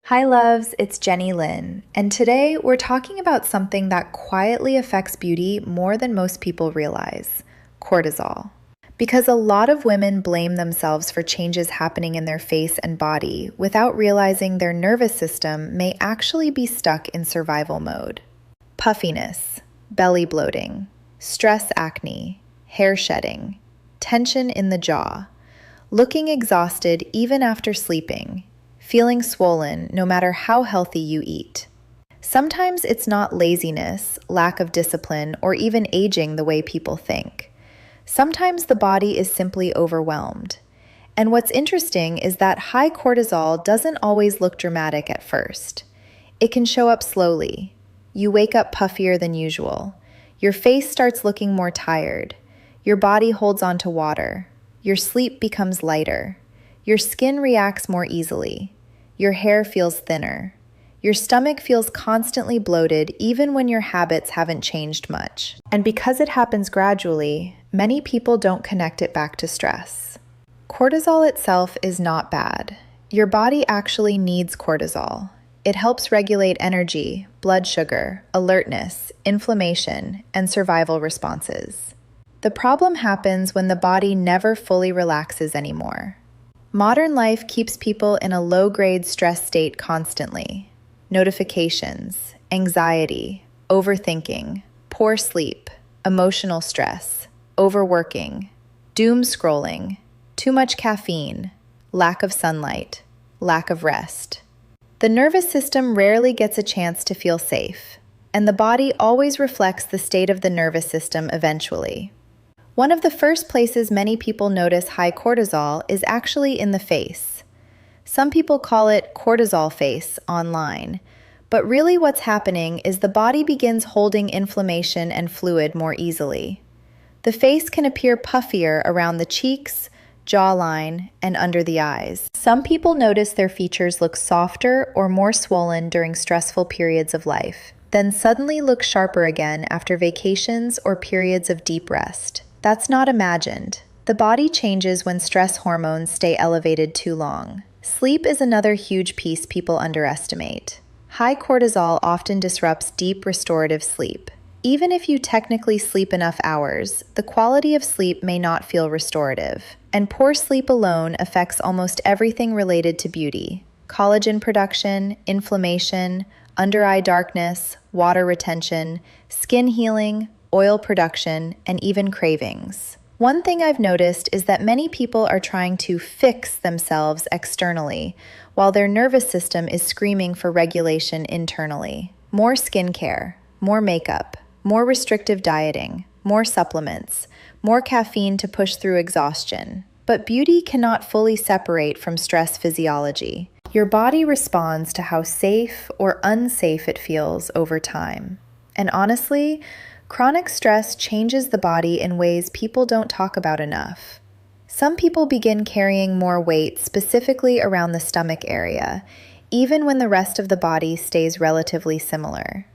Hi loves, it's Jenny Lynn, and today we're talking about something that quietly affects beauty more than most people realize: cortisol. Because a lot of women blame themselves for changes happening in their face and body without realizing their nervous system may actually be stuck in survival mode. Puffiness, belly bloating, stress acne, hair shedding, tension in the jaw, looking exhausted even after sleeping, feeling swollen no matter how healthy you eat. Sometimes it's not laziness, lack of discipline, or even aging the way people think. Sometimes the body is simply overwhelmed. And what's interesting is that high cortisol doesn't always look dramatic at first. It can show up slowly. You wake up puffier than usual. Your face starts looking more tired. Your body holds on to water. Your sleep becomes lighter. Your skin reacts more easily. Your hair feels thinner. Your stomach feels constantly bloated even when your habits haven't changed much. And because it happens gradually, many people don't connect it back to stress. Cortisol itself is not bad. Your body actually needs cortisol. It helps regulate energy, blood sugar, alertness, inflammation, and survival responses. The problem happens when the body never fully relaxes anymore. Modern life keeps people in a low-grade stress state constantly. Notifications, anxiety, overthinking, poor sleep, emotional stress, overworking, doom scrolling, too much caffeine, lack of sunlight, lack of rest. The nervous system rarely gets a chance to feel safe, and the body always reflects the state of the nervous system eventually. One of the first places many people notice high cortisol is actually in the face. Some people call it cortisol face online, but really what's happening is the body begins holding inflammation and fluid more easily. The face can appear puffier around the cheeks, jawline, and under the eyes. Some people notice their features look softer or more swollen during stressful periods of life, then suddenly look sharper again after vacations or periods of deep rest. That's not imagined. The body changes when stress hormones stay elevated too long. Sleep is another huge piece people underestimate. High cortisol often disrupts deep restorative sleep. Even if you technically sleep enough hours, the quality of sleep may not feel restorative. And poor sleep alone affects almost everything related to beauty: collagen production, inflammation, under-eye darkness, water retention, skin healing, oil production, and even cravings. One thing I've noticed is that many people are trying to fix themselves externally, while their nervous system is screaming for regulation internally. More skincare, more makeup, more restrictive dieting, more supplements, more caffeine to push through exhaustion. But beauty cannot fully separate from stress physiology. Your body responds to how safe or unsafe it feels over time. And honestly, chronic stress changes the body in ways people don't talk about enough. Some people begin carrying more weight specifically around the stomach area, even when the rest of the body stays relatively similar.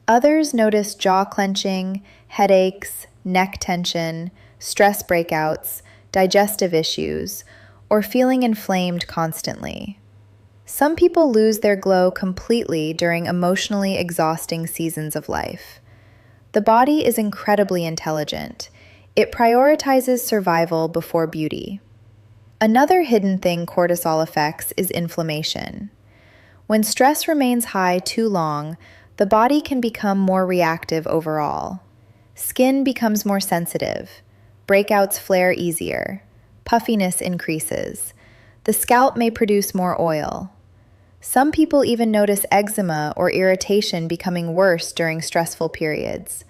Others notice jaw clenching, headaches, neck tension, stress breakouts, digestive issues, or feeling inflamed constantly. Some people lose their glow completely during emotionally exhausting seasons of life. The body is incredibly intelligent. It prioritizes survival before beauty. Another hidden thing cortisol affects is inflammation. When stress remains high too long, the body can become more reactive overall. Skin becomes more sensitive. Breakouts flare easier. Puffiness increases. The scalp may produce more oil. Some people even notice eczema or irritation becoming worse during stressful periods.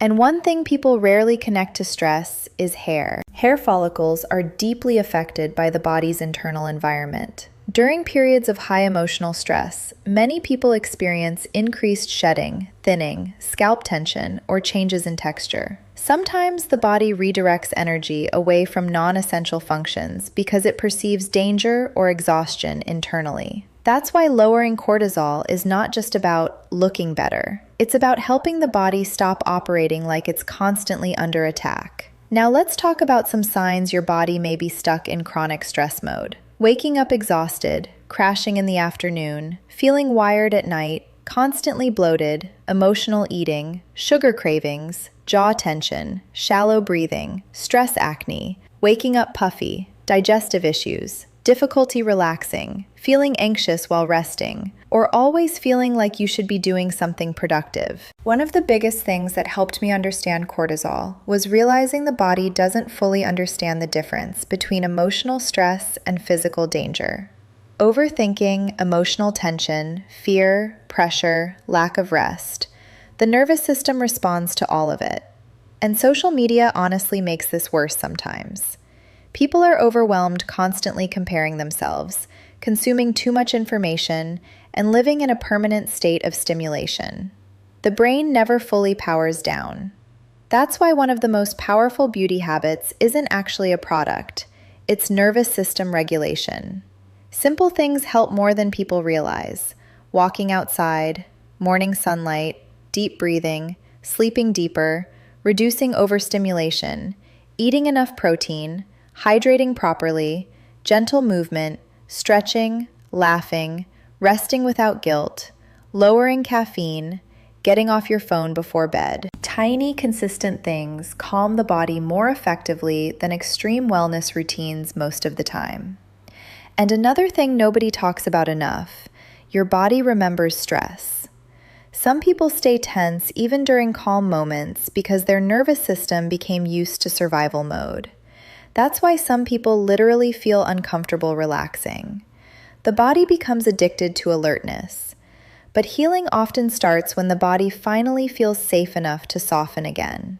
And one thing people rarely connect to stress is hair. Hair follicles are deeply affected by the body's internal environment. During periods of high emotional stress, many people experience increased shedding, thinning, scalp tension, or changes in texture. Sometimes the body redirects energy away from non-essential functions because it perceives danger or exhaustion internally. That's why lowering cortisol is not just about looking better. It's about helping the body stop operating like it's constantly under attack. Now let's talk about some signs your body may be stuck in chronic stress mode. Waking up exhausted, crashing in the afternoon, feeling wired at night, constantly bloated, emotional eating, sugar cravings, jaw tension, shallow breathing, stress acne, waking up puffy, digestive issues, difficulty relaxing, feeling anxious while resting, or always feeling like you should be doing something productive. One of the biggest things that helped me understand cortisol was realizing the body doesn't fully understand the difference between emotional stress and physical danger. Overthinking, emotional tension, fear, pressure, lack of rest. The nervous system responds to all of it. And social media honestly makes this worse sometimes. People are overwhelmed, constantly comparing themselves, consuming too much information, and living in a permanent state of stimulation. The brain never fully powers down. That's why one of the most powerful beauty habits isn't actually a product, it's nervous system regulation. Simple things help more than people realize. Walking outside, morning sunlight, deep breathing, sleeping deeper, reducing overstimulation, eating enough protein, hydrating properly, gentle movement, stretching, laughing, resting without guilt, lowering caffeine, getting off your phone before bed. Tiny, consistent things calm the body more effectively than extreme wellness routines most of the time. And another thing nobody talks about enough, your body remembers stress. Some people stay tense even during calm moments because their nervous system became used to survival mode. That's why some people literally feel uncomfortable relaxing. The body becomes addicted to alertness. But healing often starts when the body finally feels safe enough to soften again.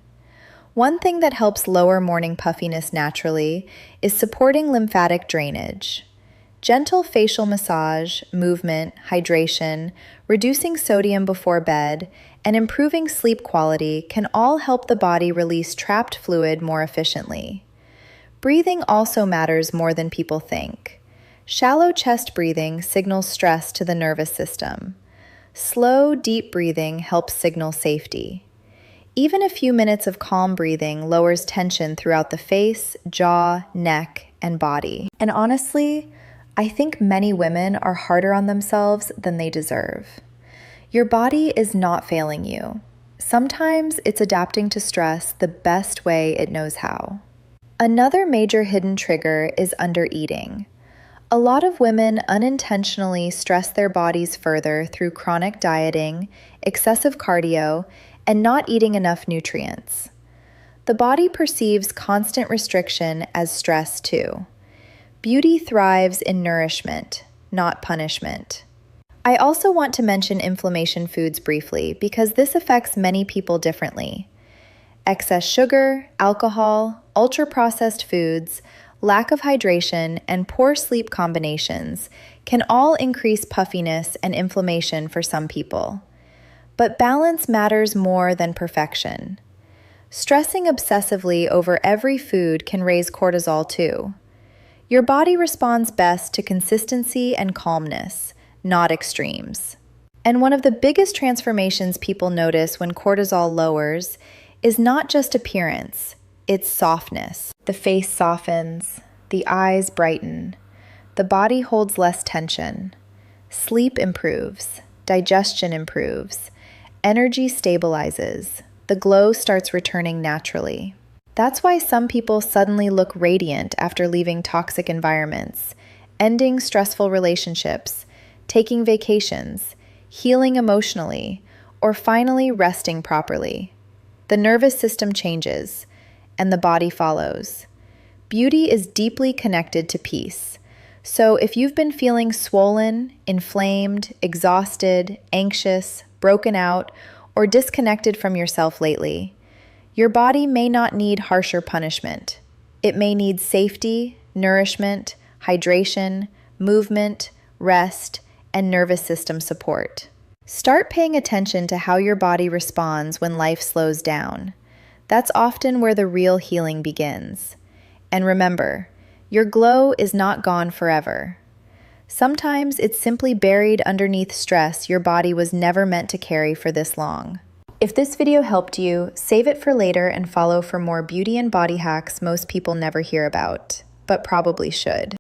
One thing that helps lower morning puffiness naturally is supporting lymphatic drainage. Gentle facial massage, movement, hydration, reducing sodium before bed, and improving sleep quality can all help the body release trapped fluid more efficiently. Breathing also matters more than people think. Shallow chest breathing signals stress to the nervous system. Slow, deep breathing helps signal safety. Even a few minutes of calm breathing lowers tension throughout the face, jaw, neck, and body. And honestly, I think many women are harder on themselves than they deserve. Your body is not failing you. Sometimes it's adapting to stress the best way it knows how. Another major hidden trigger is undereating. A lot of women unintentionally stress their bodies further through chronic dieting, excessive cardio, and not eating enough nutrients. The body perceives constant restriction as stress too. Beauty thrives in nourishment, not punishment. I also want to mention inflammation foods briefly because this affects many people differently. Excess sugar, alcohol, ultra-processed foods, lack of hydration, and poor sleep combinations can all increase puffiness and inflammation for some people. But balance matters more than perfection. Stressing obsessively over every food can raise cortisol too. Your body responds best to consistency and calmness, not extremes. And one of the biggest transformations people notice when cortisol lowers is not just appearance, it's softness. The face softens, the eyes brighten, the body holds less tension. Sleep improves, digestion improves, energy stabilizes, the glow starts returning naturally. That's why some people suddenly look radiant after leaving toxic environments, ending stressful relationships, taking vacations, healing emotionally, or finally resting properly. The nervous system changes, and the body follows. Beauty is deeply connected to peace. So if you've been feeling swollen, inflamed, exhausted, anxious, broken out, or disconnected from yourself lately, your body may not need harsher punishment. It may need safety, nourishment, hydration, movement, rest, and nervous system support. Start paying attention to how your body responds when life slows down. That's often where the real healing begins. And remember, your glow is not gone forever. Sometimes it's simply buried underneath stress your body was never meant to carry for this long. If this video helped you, save it for later and follow for more beauty and body hacks most people never hear about, but probably should.